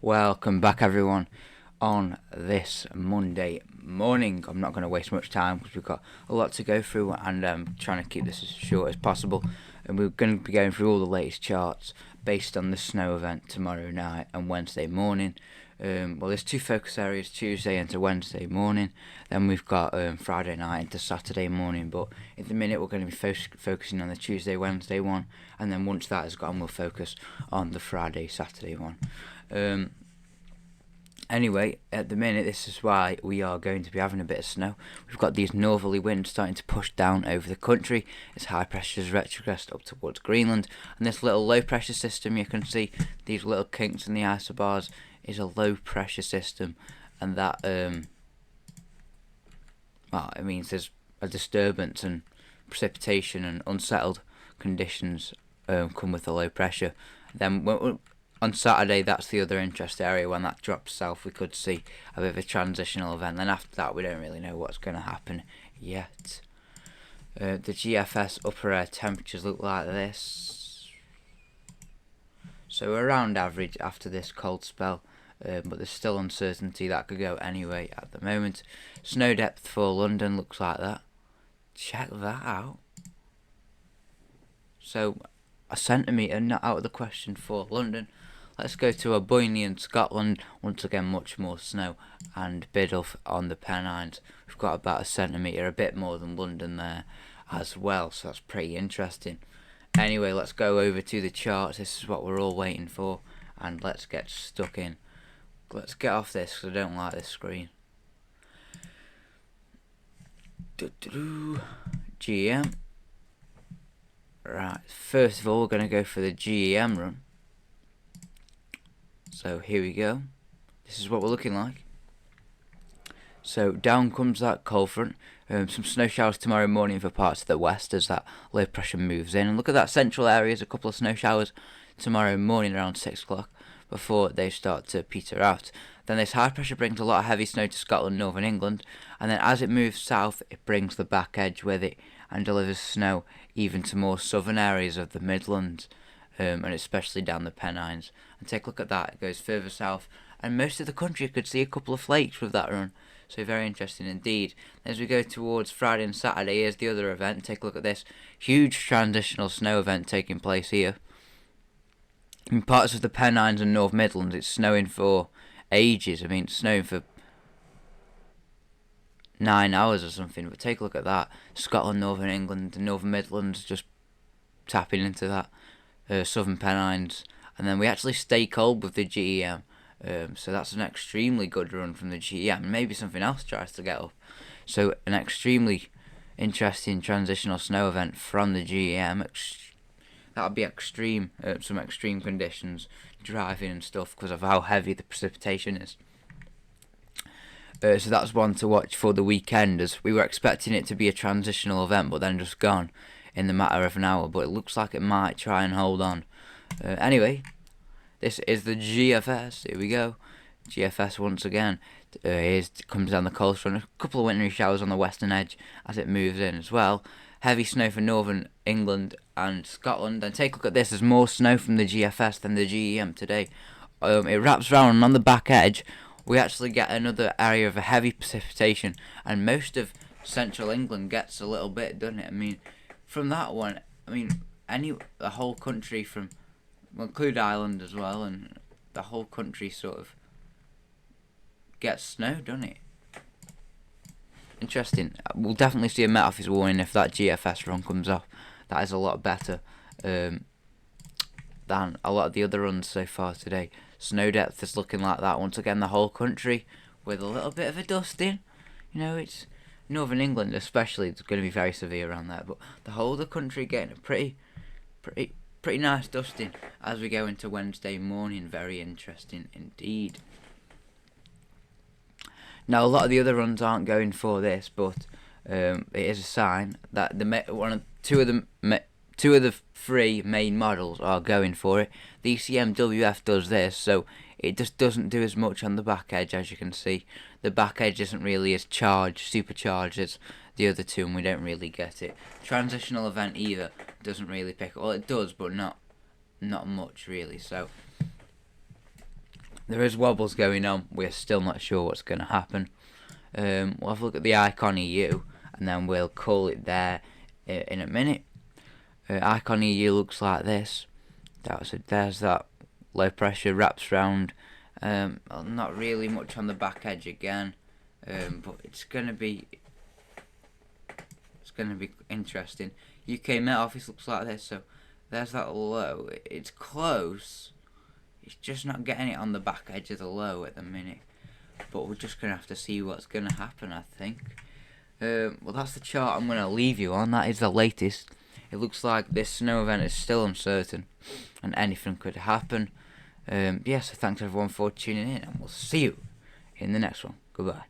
Welcome back, everyone, on this Monday morning. I'm not going to waste much time because we've got a lot to go through, and I'm trying to keep this as short as possible. And we're going to be going through all the latest charts based on the snow event tomorrow night and Wednesday morning. Well, there's two focus areas, Tuesday into Wednesday morning. Then we've got Friday night into Saturday morning. But at the minute, we're going to be focusing on the Tuesday, Wednesday one. And then once that has gone, we'll focus on the Friday, Saturday one. Anyway, at the minute, this is why we are going to be having a bit of snow. We've got these northerly winds starting to push down over the country. It's high pressure is retrogressed up towards Greenland, and this little low pressure system, you can see these little kinks in the isobars, is a low pressure system, and that it means there's a disturbance and precipitation and unsettled conditions come with the low pressure. Then on Saturday, that's the other interest area. When that drops south, we could see a bit of a transitional event. Then after that, we don't really know what's going to happen yet. The GFS upper air temperatures look like this. So around average after this cold spell, but there's still uncertainty. That could go anyway at the moment. Snow depth for London looks like that. Check that out. So a centimetre not out of the question for London. Let's go to Aboyne in Scotland. Once again, much more snow, and Biddulph on the Pennines. We've got about a centimetre, a bit more than London there as well, so that's pretty interesting. Anyway, let's go over to the charts. This is what we're all waiting for, and let's get stuck in. Let's get off this because I don't like this screen. GEM. Right, first of all, we're going to go for the GEM run. So here we go. This is what we're looking like. So down comes that cold front. Some snow showers tomorrow morning for parts of the west as that low pressure moves in. And look at that central area. There's a couple of snow showers tomorrow morning around 6 o'clock before they start to peter out. Then this high pressure brings a lot of heavy snow to Scotland, northern England. And then as it moves south, it brings the back edge with it and delivers snow even to more southern areas of the Midlands. And especially down the Pennines. And take a look at that, it goes further south, and most of the country could see a couple of flakes with that run. So very interesting indeed. As we go towards Friday and Saturday, here's the other event. Take a look at this huge transitional snow event taking place here. In parts of the Pennines and North Midlands, it's snowing for ages. I mean, it's snowing for 9 hours or something. But take a look at that. Scotland, Northern England, the Northern Midlands just tapping into that. Southern Pennines, and then we actually stay cold with the GEM, so that's an extremely good run from the GEM. Maybe something else tries to get up, so an extremely interesting transitional snow event from the GEM. That would be extreme, some extreme conditions, driving and stuff because of how heavy the precipitation is. So that's one to watch for the weekend, as we were expecting it to be a transitional event, but then just gone in the matter of an hour, but it looks like it might try and hold on. Anyway, this is the GFS. Here we go. GFS once again. Comes down the coast front. A couple of wintry showers on the western edge as it moves in as well. Heavy snow for northern England and Scotland. And take a look at this. There's more snow from the GFS than the GEM today. It wraps around, and on the back edge, we actually get another area of a heavy precipitation. And most of central England gets a little bit, doesn't it? I mean, from that one, the whole country we'll include Ireland as well, and the whole country sort of gets snow, doesn't it? Interesting. We'll definitely see a Met Office warning if that GFS run comes off. That is a lot better than a lot of the other runs so far today. Snow depth is looking like that once again, the whole country with a little bit of a dusting. It's Northern England especially, it's going to be very severe around there, but the whole of the country getting a pretty nice dusting as we go into Wednesday morning. Very interesting indeed. Now, a lot of the other runs aren't going for this, but it is a sign that two of the three main models are going for it. The ECMWF does this, so it just doesn't do as much on the back edge, as you can see. The back edge isn't really as supercharged as the other two, and we don't really get it. Transitional event either doesn't really pick up. Well, it does, but not much really. So There is wobbles going on. We're still not sure what's going to happen. We'll have a look at the icon EU, and then we'll call it there in a minute. Icon EU looks like this. There's that low pressure wraps round. Not really much on the back edge again, but it's gonna be interesting. UK Met Office looks like this. So there's that low. It's close. It's just not getting it on the back edge of the low at the minute. But we're just going to have to see what's going to happen, I think. Well, that's the chart I'm going to leave you on. That is the latest. It looks like this snow event is still uncertain, and anything could happen. So thanks everyone for tuning in, and we'll see you in the next one. Goodbye.